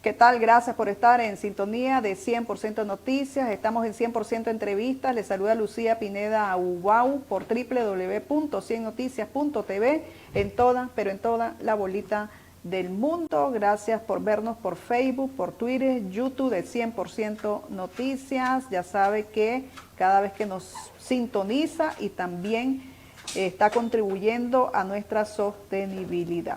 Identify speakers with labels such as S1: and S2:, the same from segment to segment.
S1: ¿Qué tal? Gracias por estar en sintonía de 100% Noticias. Estamos en 100% Entrevistas. Les saluda Lucía Pineda Ubau por www.ciennoticias.tv en toda la bolita del mundo. Gracias por vernos por Facebook, por Twitter, YouTube de 100% Noticias. Ya sabe que cada vez que nos sintoniza y también está contribuyendo a nuestra sostenibilidad.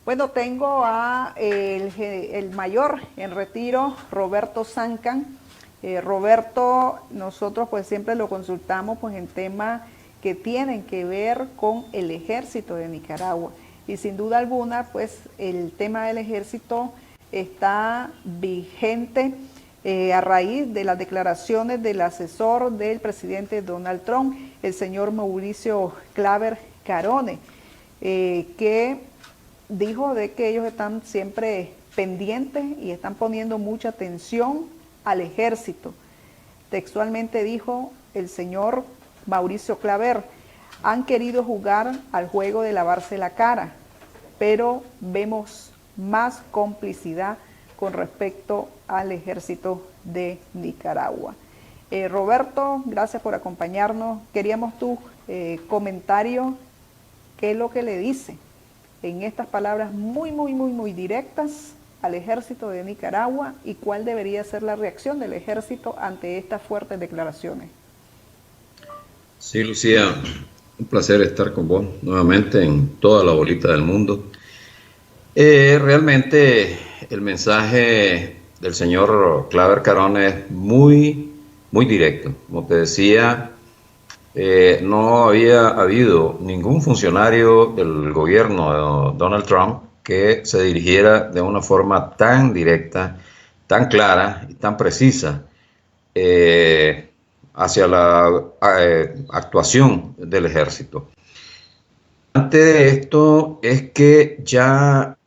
S1: Bueno, tengo a el mayor en retiro, Roberto Zancan. Roberto, nosotros pues siempre lo consultamos pues en temas que tienen que ver con el ejército de Nicaragua. Y sin duda alguna, pues el tema del ejército está vigente a raíz de las declaraciones del asesor del presidente Donald Trump, el señor Mauricio Claver Carone, que dijo de que ellos están siempre pendientes y están poniendo mucha atención al ejército. Textualmente dijo el señor Mauricio Claver: han querido jugar al juego de lavarse la cara, pero vemos más complicidad con respecto al ejército de Nicaragua. Roberto, gracias por acompañarnos. Queríamos tu comentario, qué es lo que le dice en estas palabras muy directas al ejército de Nicaragua y cuál debería ser la reacción del ejército ante estas fuertes declaraciones.
S2: Sí, Lucía, un placer estar con vos nuevamente en toda la bolita del mundo. Realmente el mensaje del señor Claver Carone es muy directo. Como te decía, no había habido ningún funcionario del gobierno de Donald Trump que se dirigiera de una forma tan directa, tan clara y tan precisa hacia la actuación del ejército. Antes de esto es que ya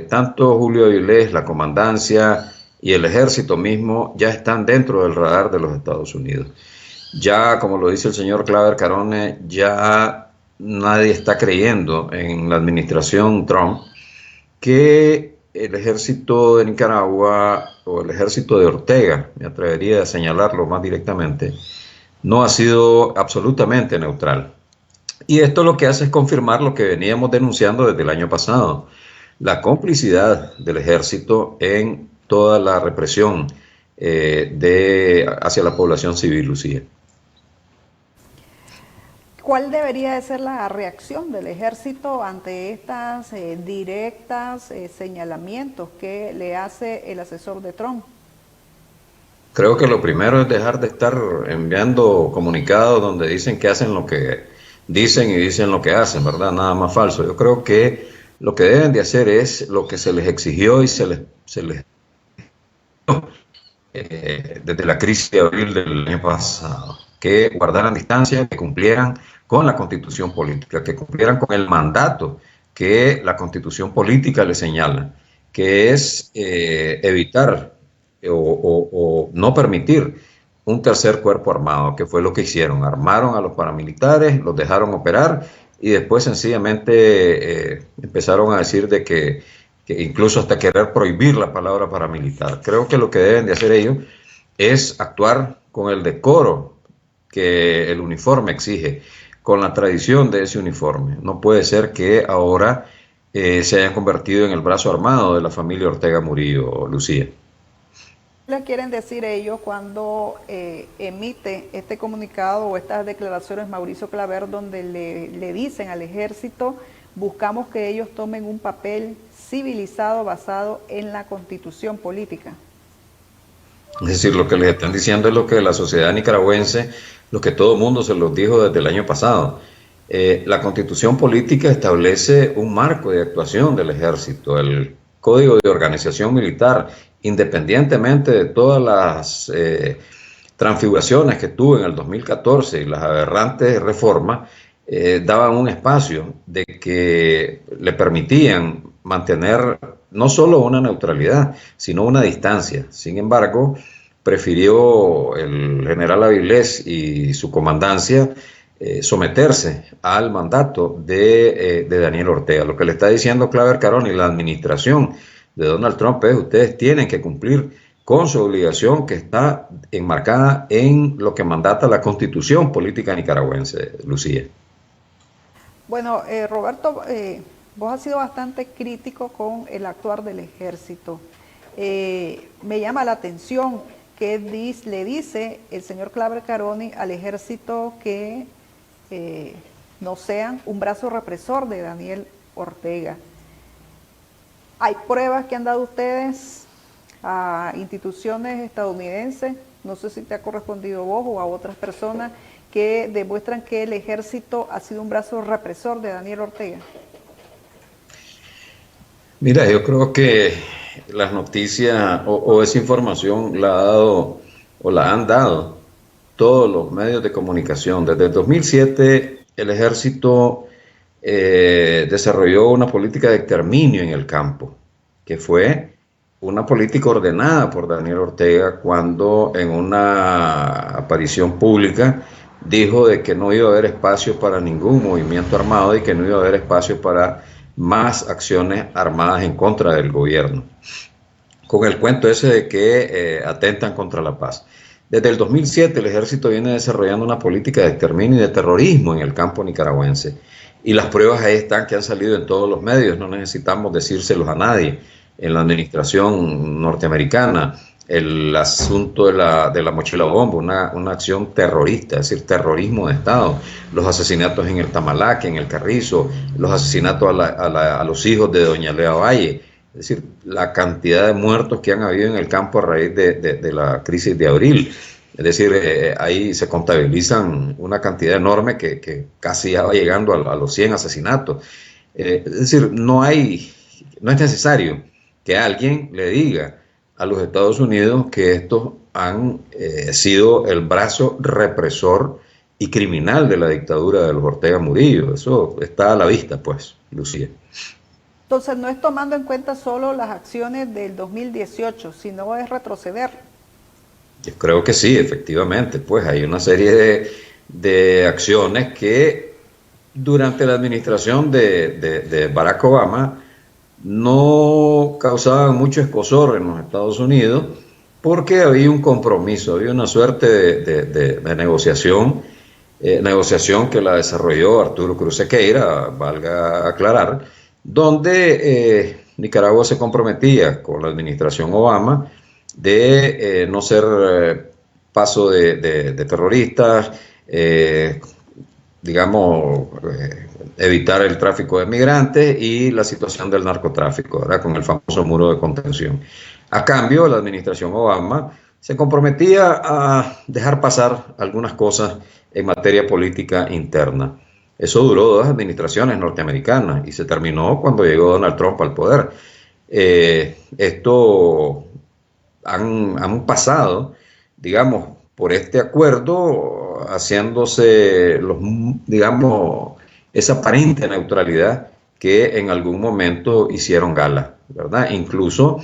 S2: tanto Julio Avilés, la comandancia y el ejército mismo ya están dentro del radar de los Estados Unidos. Ya, como lo dice el señor Claver Carone, ya nadie está creyendo en la administración Trump que el ejército de Nicaragua o el ejército de Ortega, me atrevería a señalarlo más directamente, no ha sido absolutamente neutral. Y esto lo que hace es confirmar lo que veníamos denunciando desde el año pasado, la complicidad del ejército en toda la represión hacia la población civil, Lucía.
S1: ¿Cuál debería de ser la reacción del ejército ante estas directas señalamientos que le hace el asesor de Trump?
S2: Creo que lo primero es dejar de estar enviando comunicados donde dicen que hacen lo que dicen y dicen lo que hacen, ¿verdad? Nada más falso. Yo creo que lo que deben de hacer es lo que se les exigió y se les desde la crisis de abril del año pasado, que guardaran distancia, que cumplieran con la constitución política, que cumplieran con el mandato que la constitución política le señala, que es evitar o no permitir un tercer cuerpo armado, que fue lo que hicieron. Armaron a los paramilitares, los dejaron operar y después sencillamente empezaron a decir de que incluso hasta querer prohibir la palabra paramilitar. Creo que lo que deben de hacer ellos es actuar con el decoro que el uniforme exige, con la tradición de ese uniforme. No puede ser que ahora se hayan convertido en el brazo armado de la familia Ortega Murillo, Lucía.
S1: ¿Qué le quieren decir ellos cuando emite este comunicado o estas declaraciones Mauricio Claver, donde le dicen al ejército: buscamos que ellos tomen un papel civilizado basado en la constitución política?
S2: Es decir, lo que les están diciendo es lo que la sociedad nicaragüense, lo que todo el mundo se los dijo desde el año pasado. La constitución política establece un marco de actuación del ejército, el código de organización militar, independientemente de todas las transfiguraciones que tuvo en el 2014 y las aberrantes reformas, daban un espacio de que le permitían mantener no solo una neutralidad, sino una distancia. Sin embargo, prefirió el general Avilés y su comandancia someterse al mandato de Daniel Ortega. Lo que le está diciendo Claver Carone y la administración de Donald Trump es: ustedes tienen que cumplir con su obligación que está enmarcada en lo que mandata la Constitución política nicaragüense, Lucía.
S1: Bueno, Roberto, vos has sido bastante crítico con el actuar del ejército. Me llama la atención que le dice el señor Claver Caroni al ejército que no sean un brazo represor de Daniel Ortega. ¿Hay pruebas que han dado ustedes a instituciones estadounidenses? No sé si te ha correspondido vos o a otras personas que demuestran que el ejército ha sido un brazo represor de Daniel Ortega.
S2: Mira, yo creo que las noticias o esa información la ha dado o la han dado todos los medios de comunicación. Desde el 2007 el ejército desarrolló una política de exterminio en el campo, que fue una política ordenada por Daniel Ortega cuando en una aparición pública dijo de que no iba a haber espacio para ningún movimiento armado y que no iba a haber espacio para más acciones armadas en contra del gobierno, con el cuento ese de que atentan contra la paz. Desde el 2007 el ejército viene desarrollando una política de exterminio y de terrorismo en el campo nicaragüense, y las pruebas ahí están, que han salido en todos los medios, no necesitamos decírselos a nadie. En la administración norteamericana, el asunto de la mochila bomba, una acción terrorista, es decir, terrorismo de Estado, los asesinatos en el Tamalaque, en el Carrizo, los asesinatos a los hijos de doña Lea Valle, es decir, la cantidad de muertos que han habido en el campo a raíz de la crisis de abril. Es decir, ahí se contabilizan una cantidad enorme que casi ya va llegando a los 100 asesinatos. Es decir, no es necesario que alguien le diga a los Estados Unidos que estos han sido el brazo represor y criminal de la dictadura de los Ortega Murillo. Eso está a la vista, pues, Lucía.
S1: Entonces, no es tomando en cuenta solo las acciones del 2018, sino es retroceder.
S2: Yo creo que sí, efectivamente, pues hay una serie de acciones que durante la administración de Barack Obama no causaban mucho escozor en los Estados Unidos, porque había un compromiso, había una suerte de negociación que la desarrolló Arturo Cruz Sequeira, valga aclarar, donde Nicaragua se comprometía con la administración Obama de no ser paso de terroristas, evitar el tráfico de migrantes y la situación del narcotráfico, ¿verdad?, con el famoso muro de contención. A cambio, la administración Obama se comprometía a dejar pasar algunas cosas en materia política interna. Eso duró 2 administraciones norteamericanas y se terminó cuando llegó Donald Trump al poder. Esto han pasado, digamos, por este acuerdo, haciéndose esa aparente neutralidad que en algún momento hicieron gala, ¿verdad? Incluso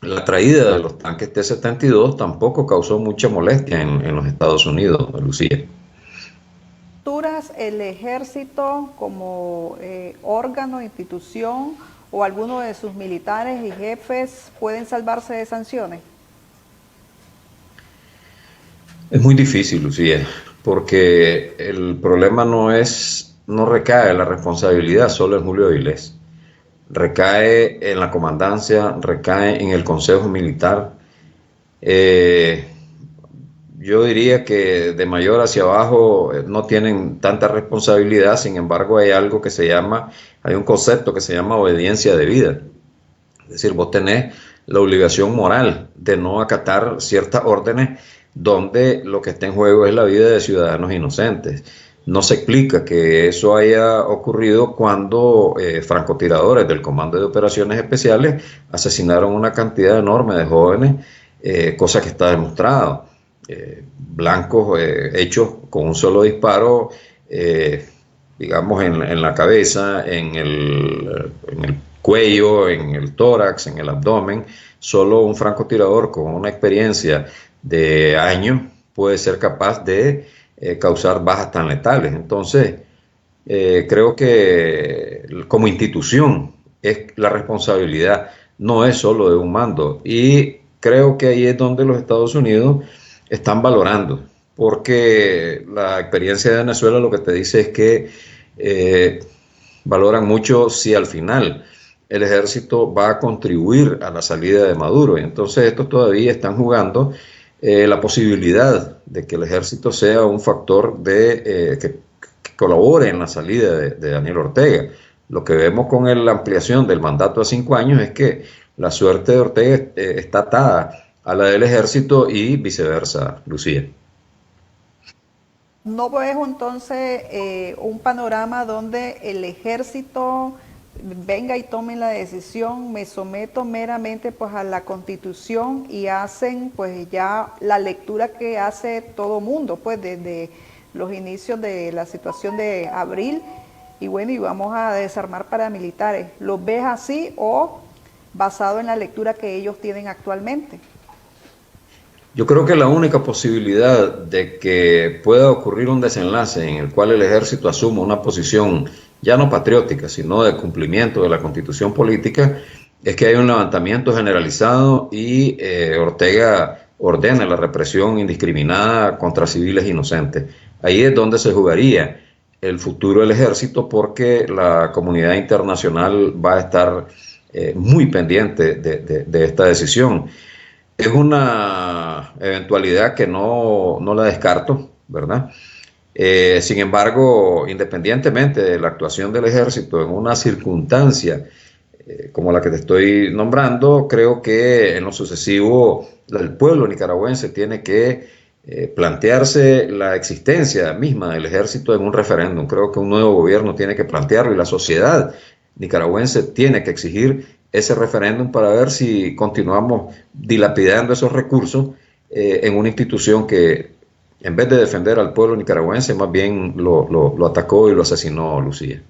S2: la traída de los tanques T-72 tampoco causó mucha molestia en los Estados Unidos, Lucía.
S1: ¿El ejército como órgano, institución o alguno de sus militares y jefes pueden salvarse de sanciones?
S2: Es muy difícil, Lucía, porque el problema no recae la responsabilidad solo en Julio Avilés. Recae en la comandancia, recae en el Consejo Militar. Yo diría que de mayor hacia abajo no tienen tanta responsabilidad, sin embargo hay un concepto que se llama obediencia debida. Es decir, vos tenés la obligación moral de no acatar ciertas órdenes donde lo que está en juego es la vida de ciudadanos inocentes. No se explica que eso haya ocurrido cuando francotiradores del Comando de Operaciones Especiales asesinaron una cantidad enorme de jóvenes, cosa que está demostrado. Blancos hechos con un solo disparo, en la cabeza, en el cuello, en el tórax, en el abdomen. Solo un francotirador con una experiencia de años puede ser capaz de causar bajas tan letales. Entonces, creo que como institución es la responsabilidad no es solo de un mando. Y creo que ahí es donde los Estados Unidos están valorando, porque la experiencia de Venezuela lo que te dice es que valoran mucho si al final el ejército va a contribuir a la salida de Maduro. Y entonces estos todavía están jugando la posibilidad de que el ejército sea un factor que colabore en la salida de Daniel Ortega. Lo que vemos con la ampliación del mandato a 5 años es que la suerte de Ortega está atada a la del ejército y viceversa, Lucía.
S1: ¿No ves entonces un panorama donde el ejército venga y tome la decisión, me someto meramente pues a la Constitución, y hacen pues ya la lectura que hace todo mundo pues desde los inicios de la situación de abril, y bueno, y vamos a desarmar paramilitares? ¿Lo ves así o basado en la lectura que ellos tienen actualmente?
S2: Yo creo que la única posibilidad de que pueda ocurrir un desenlace en el cual el ejército asuma una posición ya no patriótica, sino de cumplimiento de la constitución política, es que hay un levantamiento generalizado y Ortega ordene la represión indiscriminada contra civiles inocentes. Ahí es donde se jugaría el futuro del ejército, porque la comunidad internacional va a estar muy pendiente de esta decisión. Es una eventualidad que no la descarto, ¿verdad? Sin embargo, independientemente de la actuación del ejército en una circunstancia como la que te estoy nombrando, creo que en lo sucesivo el pueblo nicaragüense tiene que plantearse la existencia misma del ejército en un referéndum. Creo que un nuevo gobierno tiene que plantearlo y la sociedad nicaragüense tiene que exigir ese referéndum para ver si continuamos dilapidando esos recursos en una institución que, en vez de defender al pueblo nicaragüense, más bien lo atacó y lo asesinó, Lucía.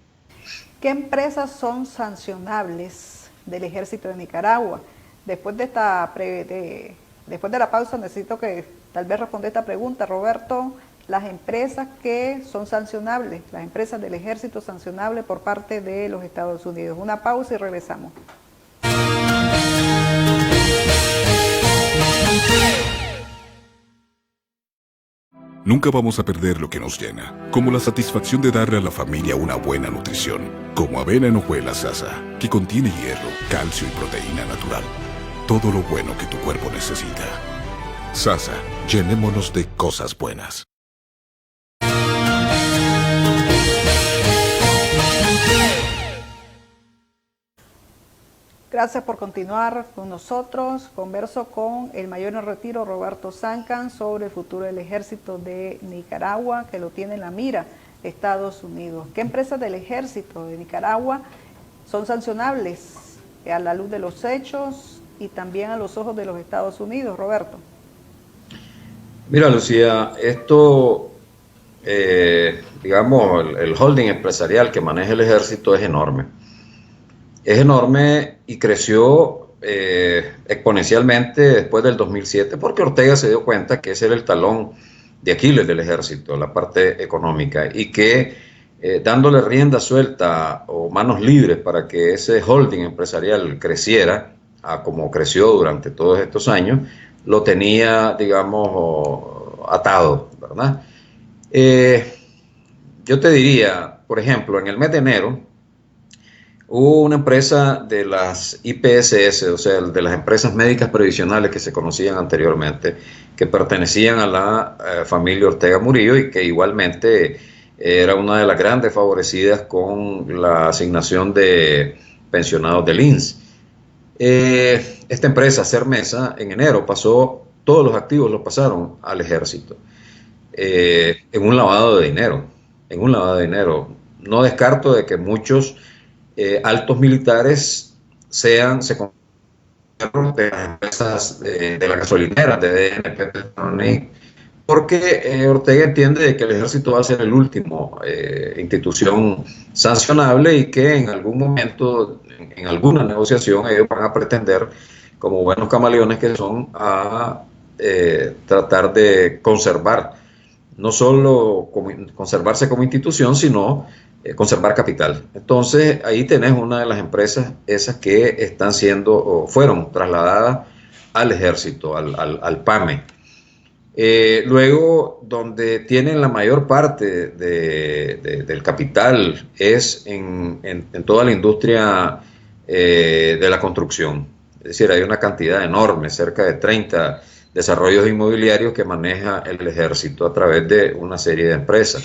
S1: ¿Qué empresas son sancionables del ejército de Nicaragua? Después de después de la pausa necesito que tal vez responda esta pregunta, Roberto. Las empresas que son sancionables, las empresas del ejército sancionables por parte de los Estados Unidos. Una pausa y regresamos.
S3: Nunca vamos a perder lo que nos llena, como la satisfacción de darle a la familia una buena nutrición, como avena en hojuelas Sasa, que contiene hierro, calcio y proteína natural. Todo lo bueno que tu cuerpo necesita. Sasa, llenémonos de cosas buenas.
S1: Gracias por continuar con nosotros. Converso con el mayor en retiro, Roberto Zancan, sobre el futuro del ejército de Nicaragua, que lo tiene en la mira Estados Unidos. ¿Qué empresas del ejército de Nicaragua son sancionables a la luz de los hechos y también a los ojos de los Estados Unidos, Roberto?
S2: Mira, Lucía, esto, digamos, el holding empresarial que maneja el ejército es enorme. Es enorme y creció exponencialmente después del 2007, porque Ortega se dio cuenta que ese era el talón de Aquiles del ejército, la parte económica, y que dándole rienda suelta o manos libres para que ese holding empresarial creciera, como creció durante todos estos años, lo tenía, digamos, atado, ¿verdad? Yo te diría, por ejemplo, en el mes de enero, hubo una empresa de las IPSS, o sea, de las empresas médicas previsionales que se conocían anteriormente, que pertenecían a la familia Ortega Murillo y que igualmente era una de las grandes favorecidas con la asignación de pensionados del INS. Esta empresa, Sermesa, en enero pasó, todos los activos los pasaron al ejército, en un lavado de dinero, No descarto de que muchos altos militares se convierten de las empresas de la gasolinera, de DNP Petronic, porque Ortega entiende de que el ejército va a ser el último institución sancionable y que en algún momento, en alguna negociación, ellos van a pretender, como buenos camaleones que son, a tratar de conservar, no solo conservarse como institución, sino conservar capital. Entonces, ahí tenés una de las empresas, esas que están siendo, o fueron trasladadas al ejército, al PAME. Luego, donde tienen la mayor parte del capital es en toda la industria de la construcción. Es decir, hay una cantidad enorme, cerca de 30 desarrollos inmobiliarios que maneja el ejército a través de una serie de empresas.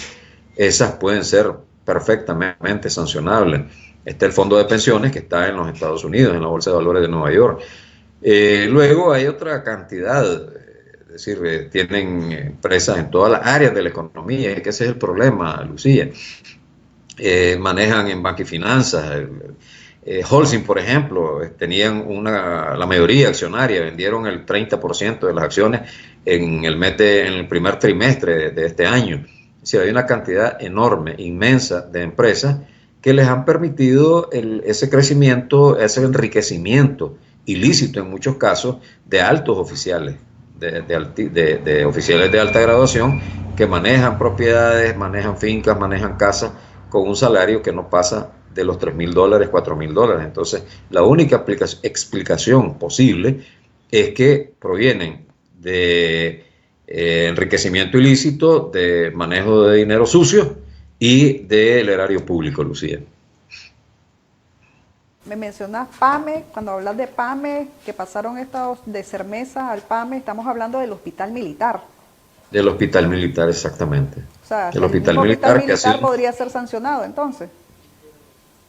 S2: Esas pueden ser perfectamente sancionables. Está el fondo de pensiones que está en los Estados Unidos, en la Bolsa de Valores de Nueva York. Luego hay otra cantidad, es decir, tienen empresas en todas las áreas de la economía, y que ese es el problema, Lucía. Manejan en banca y finanzas. Holcim, por ejemplo, tenían la mayoría accionaria, vendieron el 30% de las acciones en el primer trimestre de este año. Es decir, hay una cantidad enorme, inmensa de empresas que les han permitido ese crecimiento, ese enriquecimiento ilícito en muchos casos de altos oficiales, de oficiales de alta graduación que manejan propiedades, manejan fincas, manejan casas con un salario que no pasa de los $3,000, $4,000. Entonces, la única explicación posible es que provienen de enriquecimiento ilícito, de manejo de dinero sucio y del erario público, Lucía.
S1: Me mencionas PAME, cuando hablas de PAME, que pasaron estos de Sermesa al PAME, estamos hablando del hospital militar.
S2: Del hospital militar, exactamente.
S1: O sea,
S2: el hospital militar
S1: podría ser sancionado entonces.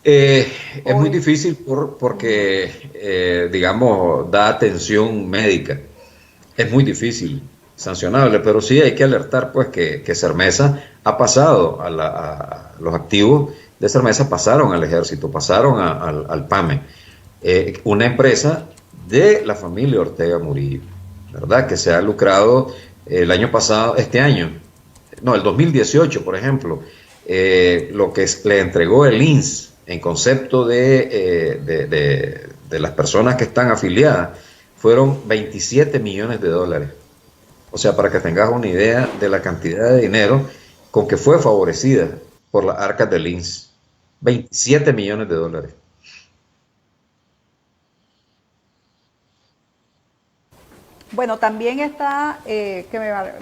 S2: Es muy difícil porque, digamos, da atención médica. Es muy difícil sancionable, pero sí hay que alertar pues que Sermesa ha pasado a los activos de Sermesa pasaron al ejército, pasaron al PAME, una empresa de la familia Ortega Murillo, ¿verdad? Que se ha lucrado el año pasado, el 2018, por ejemplo, lo que le entregó el INS en concepto de las personas que están afiliadas fueron $27 millones. O sea, para que tengas una idea de la cantidad de dinero con que fue favorecida por las arcas del INS. $27 millones.
S1: Bueno, también está, que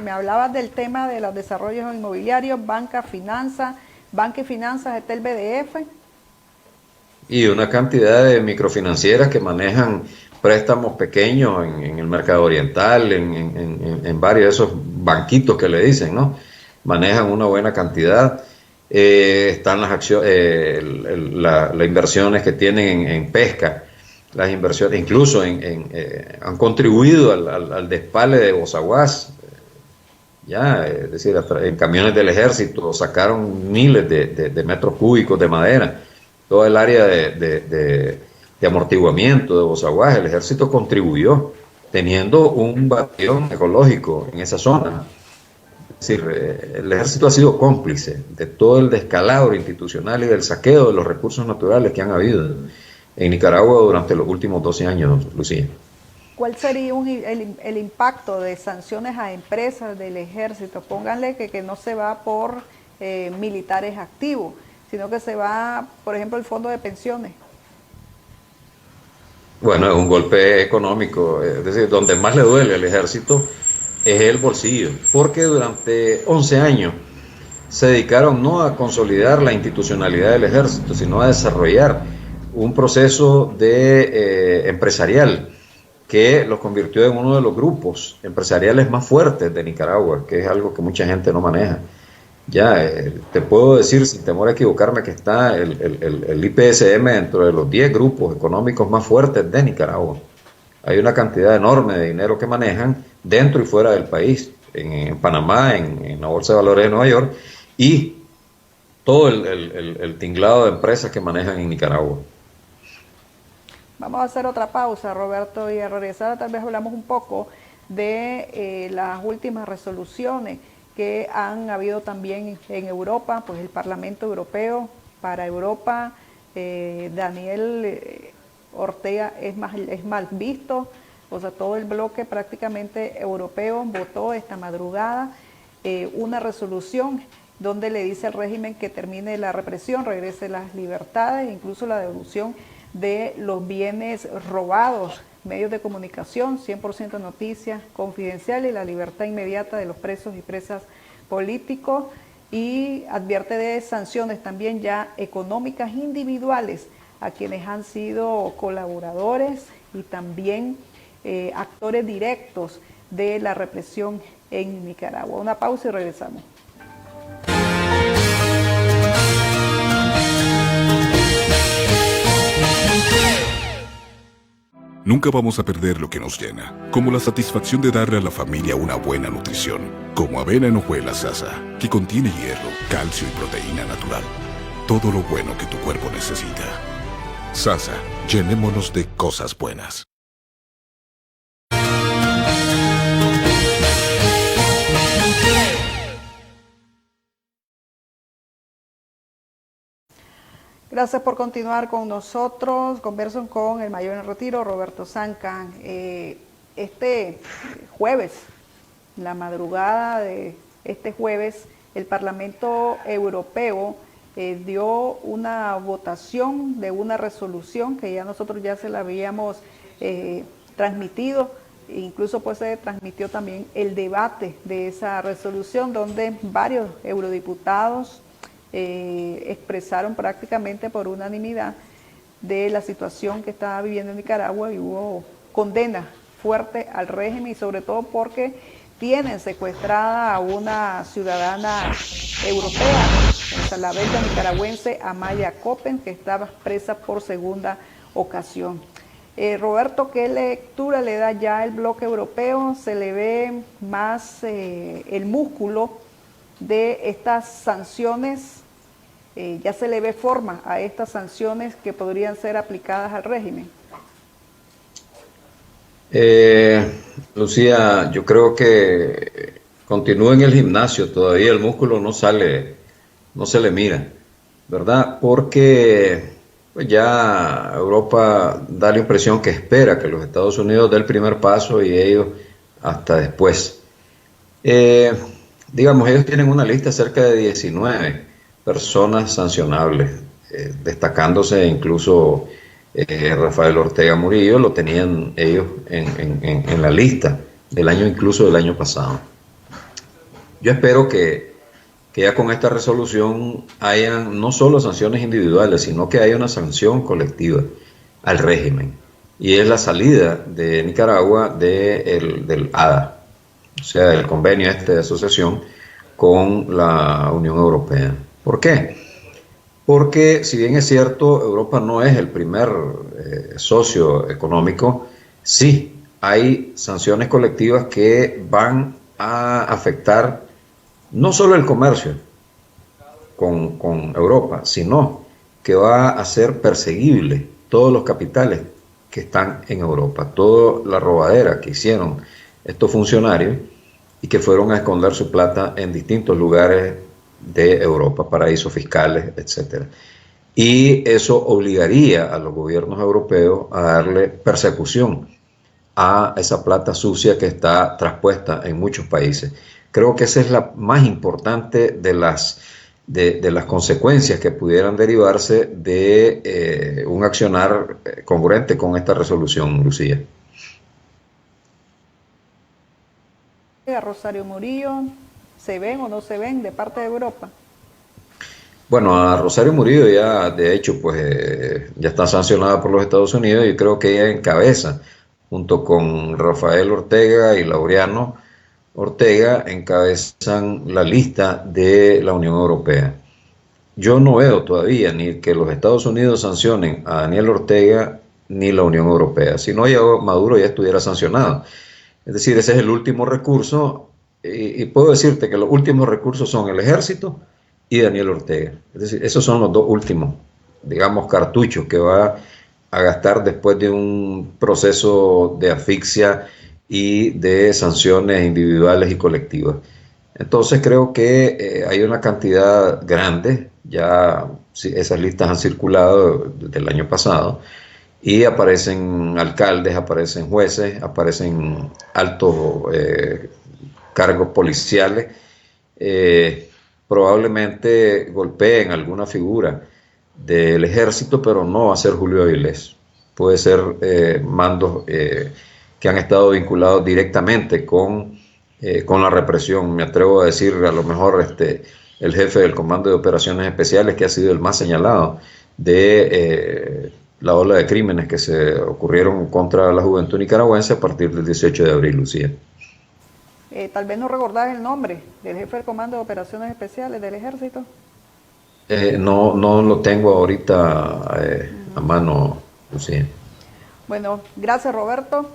S1: me hablabas del tema de los desarrollos inmobiliarios, banca y finanzas está el BDF.
S2: Y una cantidad de microfinancieras que manejan préstamos pequeños en el mercado oriental, en varios de esos banquitos que le dicen, ¿no? Manejan una buena cantidad. Están las acciones, las inversiones que tienen en pesca, las inversiones, incluso han contribuido al despale de Bozaguas, es decir, en camiones del ejército sacaron miles de metros cúbicos de madera, toda el área de amortiguamiento de Bozaguas, el ejército contribuyó teniendo un batallón ecológico en esa zona. Es decir, el ejército ha sido cómplice de todo el descalabro institucional y del saqueo de los recursos naturales que han habido en Nicaragua durante los últimos 12 años, Lucía.
S1: ¿Cuál sería el impacto de sanciones a empresas del ejército? Pónganle que no se va por militares activos, sino que se va, por ejemplo, el fondo de pensiones.
S2: Bueno, es un golpe económico, es decir, donde más le duele al ejército es el bolsillo, porque durante 11 años se dedicaron no a consolidar la institucionalidad del ejército, sino a desarrollar un proceso empresarial que los convirtió en uno de los grupos empresariales más fuertes de Nicaragua, que es algo que mucha gente no maneja. Te puedo decir sin temor a equivocarme que está el IPSM dentro de los 10 grupos económicos más fuertes de Nicaragua. Hay una cantidad enorme de dinero que manejan dentro y fuera del país, en Panamá, en la Bolsa de Valores de Nueva York, y todo el tinglado de empresas que manejan en Nicaragua.
S1: Vamos a hacer otra pausa, Roberto, y a regresar tal vez hablamos un poco de las últimas resoluciones que han habido también en Europa, pues el Parlamento Europeo para Europa, Daniel Ortega es mal visto, o sea, todo el bloque prácticamente europeo votó esta madrugada una resolución donde le dice al régimen que termine la represión, regrese las libertades, incluso la devolución de los bienes robados, medios de comunicación, 100% noticias confidenciales y la libertad inmediata de los presos y presas políticos, y advierte de sanciones también ya económicas individuales a quienes han sido colaboradores y también actores directos de la represión en Nicaragua. Una pausa y regresamos.
S3: Nunca vamos a perder lo que nos llena, como la satisfacción de darle a la familia una buena nutrición, como avena en hojuelas Sasa, que contiene hierro, calcio y proteína natural. Todo lo bueno que tu cuerpo necesita. Sasa, llenémonos de cosas buenas.
S1: Gracias por continuar con nosotros. Converso con el mayor en retiro, Roberto Zanca. Este jueves, la madrugada de este jueves, el Parlamento Europeo dio una votación de una resolución que ya nosotros ya se la habíamos transmitido. Incluso pues se transmitió también el debate de esa resolución, donde varios eurodiputados expresaron prácticamente por unanimidad de la situación que estaba viviendo en Nicaragua, y hubo condena fuerte al régimen, y sobre todo porque tienen secuestrada a una ciudadana europea, la bella nicaragüense Amaya Coppen, que estaba presa por segunda ocasión. Roberto, ¿qué lectura le da ya el bloque europeo? ¿Se le ve más el músculo de estas sanciones? ¿Ya se le ve forma a estas sanciones que podrían ser aplicadas al régimen?
S2: Lucía, yo creo que continúa en el gimnasio, todavía el músculo no sale, no se le mira, ¿verdad? Porque pues ya Europa da la impresión que espera que los Estados Unidos dé el primer paso y ellos hasta después. Digamos, ellos tienen una lista cerca de 19 personas sancionables, destacándose incluso Rafael Ortega Murillo, lo tenían ellos en la lista del año, incluso del año pasado. Yo espero que ya con esta resolución hayan no solo sanciones individuales, sino que haya una sanción colectiva al régimen, y es la salida de Nicaragua del ADA, o sea, el convenio de asociación con la Unión Europea. ¿Por qué? Porque si bien es cierto, Europa no es el primer socio económico, sí hay sanciones colectivas que van a afectar no solo el comercio con Europa, sino que va a ser perseguible todos los capitales que están en Europa, toda la robadera que hicieron estos funcionarios y que fueron a esconder su plata en distintos lugares de Europa, paraísos fiscales, etcétera. Y eso obligaría a los gobiernos europeos a darle persecución a esa plata sucia que está traspuesta en muchos países. Creo que esa es la más importante de las consecuencias que pudieran derivarse de un accionar congruente con esta resolución, Lucía.
S1: A Rosario Murillo, ¿se ven o no se ven de parte de Europa?
S2: Bueno, a Rosario Murillo ya, de hecho, pues ya está sancionada por los Estados Unidos, y creo que ella encabeza, junto con Rafael Ortega y Laureano Ortega, encabezan la lista de la Unión Europea. Yo no veo todavía ni que los Estados Unidos sancionen a Daniel Ortega ni la Unión Europea. Si no, ya Maduro ya estuviera sancionado. Es decir, ese es el último recurso, y puedo decirte que los últimos recursos son el ejército y Daniel Ortega. Es decir, esos son los dos últimos, digamos, cartuchos que va a gastar después de un proceso de asfixia y de sanciones individuales y colectivas. Entonces creo que hay una cantidad grande, ya esas listas han circulado desde el año pasado, y aparecen alcaldes, aparecen jueces, aparecen altos cargos policiales, probablemente golpeen alguna figura del ejército, pero no va a ser Julio Avilés. Puede ser mandos que han estado vinculados directamente con la represión. Me atrevo a decir, a lo mejor el jefe del Comando de Operaciones Especiales, que ha sido el más señalado de la ola de crímenes que se ocurrieron contra la juventud nicaragüense a partir del 18 de abril, Lucía.
S1: Tal vez no recordás el nombre del jefe del Comando de Operaciones Especiales del Ejército.
S2: No lo tengo ahorita a mano, Lucía.
S1: Bueno, gracias, Roberto.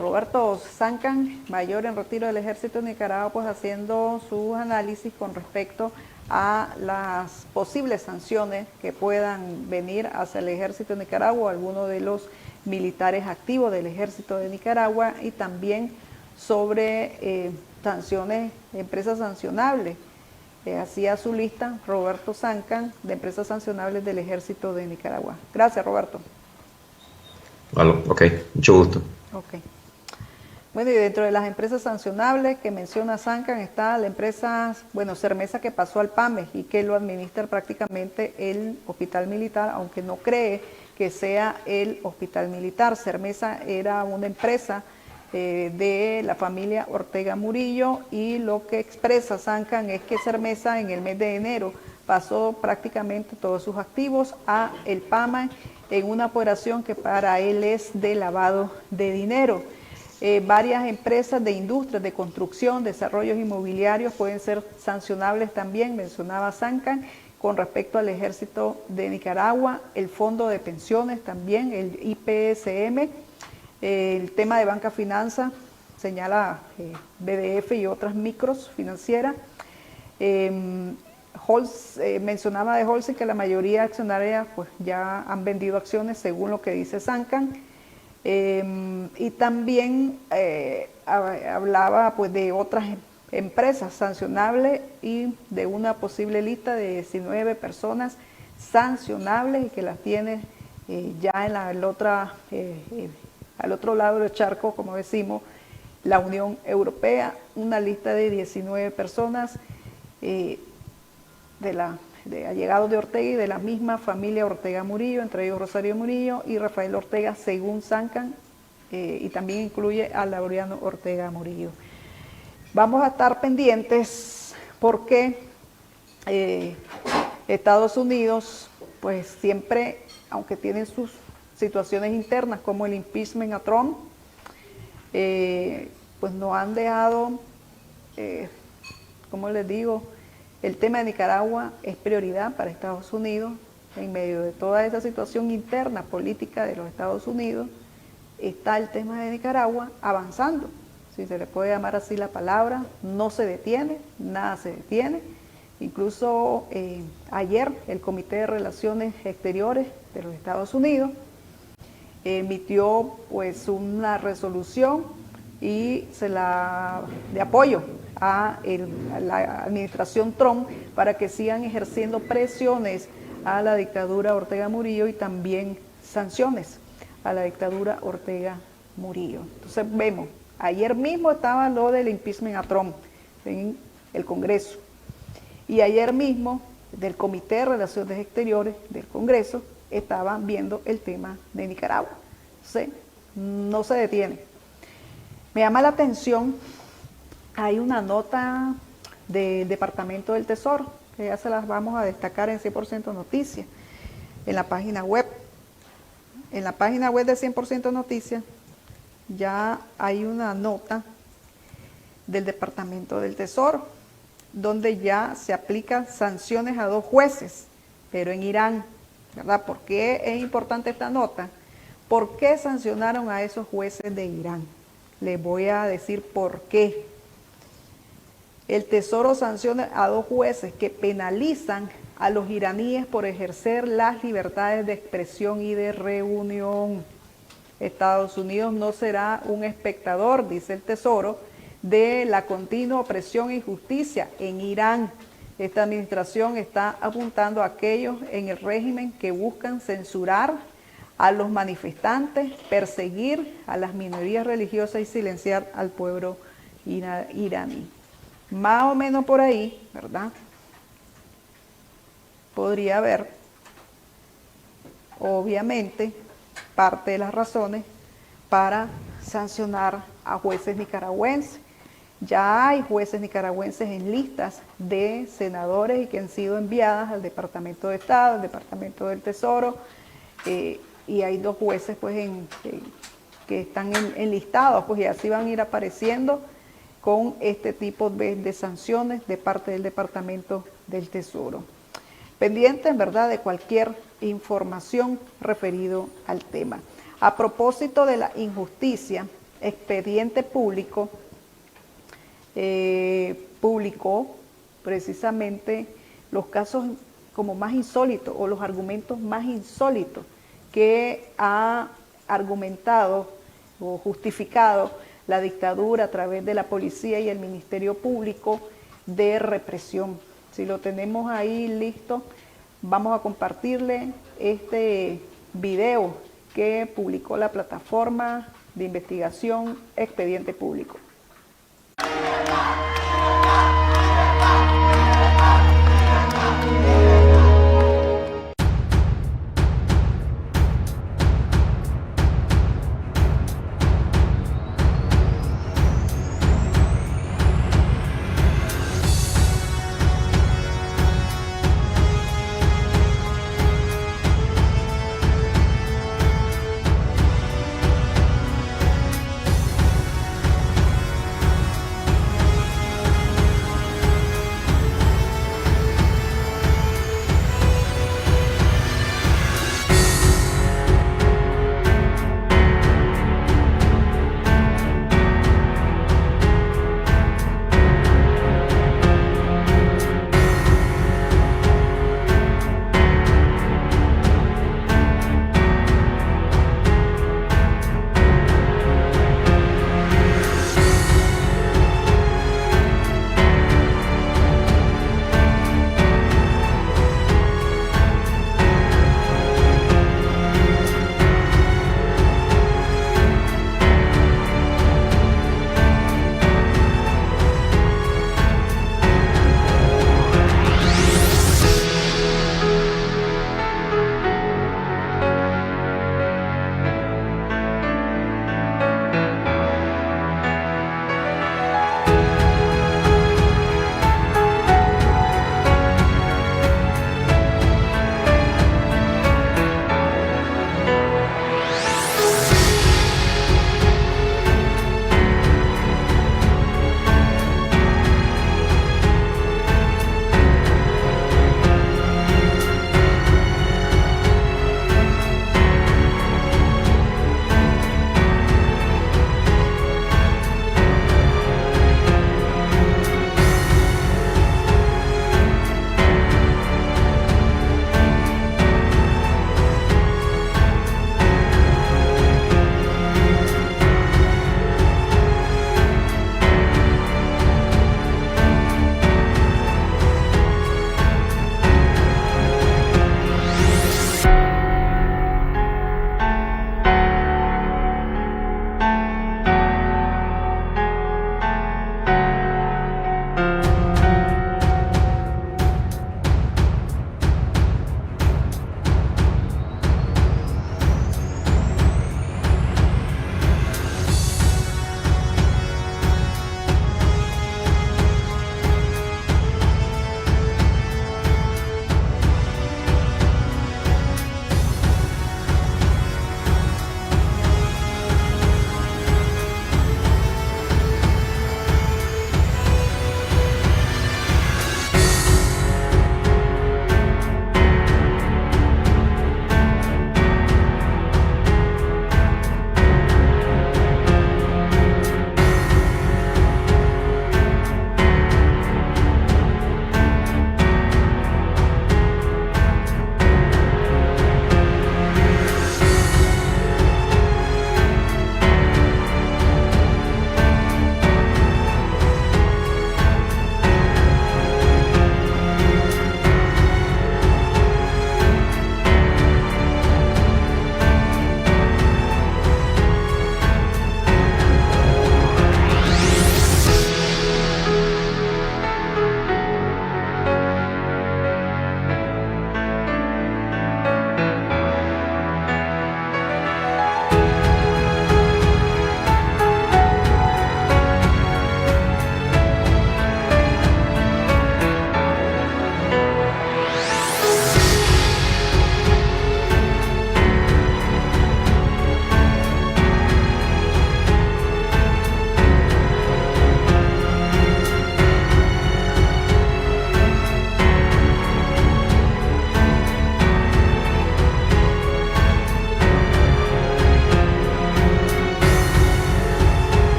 S1: Roberto Zancan, mayor en retiro del Ejército de Nicaragua, pues haciendo sus análisis con respecto a las posibles sanciones que puedan venir hacia el Ejército de Nicaragua, algunos de los militares activos del Ejército de Nicaragua, y también sobre sanciones, empresas sancionables. Hacía su lista Roberto Zancan de empresas sancionables del Ejército de Nicaragua. Gracias, Roberto.
S2: Ok, mucho gusto.
S1: Ok. Bueno, y dentro de las empresas sancionables que menciona Zancan está la empresa, Sermesa, que pasó al PAMES y que lo administra prácticamente el Hospital Militar, aunque no cree que sea el Hospital Militar. Sermesa era una empresa de la familia Ortega Murillo, y lo que expresa Zancan es que Sermesa en el mes de enero pasó prácticamente todos sus activos a el PAMA en una operación que para él es de lavado de dinero. Varias empresas de industrias, de construcción, desarrollos inmobiliarios pueden ser sancionables también, mencionaba Zancan. Con respecto al Ejército de Nicaragua, el Fondo de Pensiones también, el IPSM, el tema de banca finanza, señala BDF y otras micros financieras. Mencionaba de Holcim que la mayoría accionaria pues ya han vendido acciones según lo que dice Zancan. Y también hablaba pues de otras empresas sancionables y de una posible lista de 19 personas sancionables y que las tiene ya en al otro lado del charco, como decimos, la Unión Europea, una lista de 19 personas de allegados de Ortega y de la misma familia Ortega Murillo, entre ellos Rosario Murillo y Rafael Ortega, según Zancan, y también incluye a Laureano Ortega Murillo. Vamos a estar pendientes porque Estados Unidos, pues siempre, aunque tienen sus situaciones internas como el impeachment a Trump, pues no han dejado, como les digo, el tema de Nicaragua es prioridad para Estados Unidos. En medio de toda esa situación interna política de los Estados Unidos, está el tema de Nicaragua avanzando, si se le puede llamar así la palabra. No se detiene, nada se detiene. Incluso ayer el Comité de Relaciones Exteriores de los Estados Unidos emitió pues una resolución de apoyo a la administración Trump para que sigan ejerciendo presiones a la dictadura Ortega Murillo y también sanciones a la dictadura Ortega Murillo. Entonces vemos, ayer mismo estaba lo del impeachment a Trump en el Congreso, y ayer mismo del Comité de Relaciones Exteriores del Congreso estaban viendo el tema de Nicaragua. Entonces, no se detiene. Me llama la atención, hay una nota del Departamento del Tesoro, que ya se las vamos a destacar en 100% Noticias, en la página web. En la página web de 100% Noticias ya hay una nota del Departamento del Tesoro, donde ya se aplican sanciones a 2 jueces, pero en Irán, ¿verdad? ¿Por qué es importante esta nota? ¿Por qué sancionaron a esos jueces de Irán? Les voy a decir por qué. El Tesoro sanciona a 2 jueces que penalizan a los iraníes por ejercer las libertades de expresión y de reunión. Estados Unidos no será un espectador, dice el Tesoro, de la continua opresión e injusticia en Irán. Esta administración está apuntando a aquellos en el régimen que buscan censurar a los manifestantes, perseguir a las minorías religiosas y silenciar al pueblo iraní. Más o menos por ahí, ¿verdad? podría haber, obviamente, parte de las razones para sancionar a jueces nicaragüenses. Ya hay jueces nicaragüenses en listas de senadores y que han sido enviadas al Departamento de Estado, al Departamento del Tesoro, y hay 2 jueces pues que están enlistados, pues y así van a ir apareciendo con este tipo de sanciones de parte del Departamento del Tesoro. Pendientes, en verdad, de cualquier información referido al tema. A propósito de la injusticia, Expediente Público publicó precisamente los casos como más insólitos o los argumentos más insólitos que ha argumentado o justificado la dictadura a través de la policía y el Ministerio Público de represión. Si lo tenemos ahí listo, vamos a compartirle este video que publicó la plataforma de investigación Expediente Público.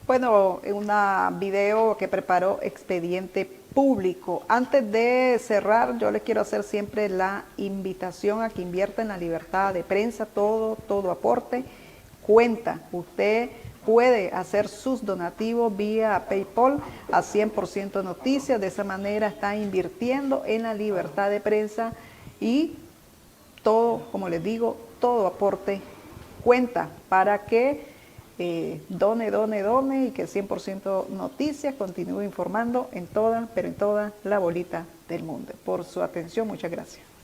S1: Bueno, en una video que preparó Expediente Público. Antes de cerrar, yo les quiero hacer siempre la invitación a que invierta en la libertad de prensa. Todo aporte cuenta. Usted puede hacer sus donativos vía PayPal a 100% Noticias. De esa manera está invirtiendo en la libertad de prensa y todo, como les digo, todo aporte cuenta para que done y que 100% Noticias continúe informando en toda, pero en toda la bolita del mundo. Por su atención, muchas gracias.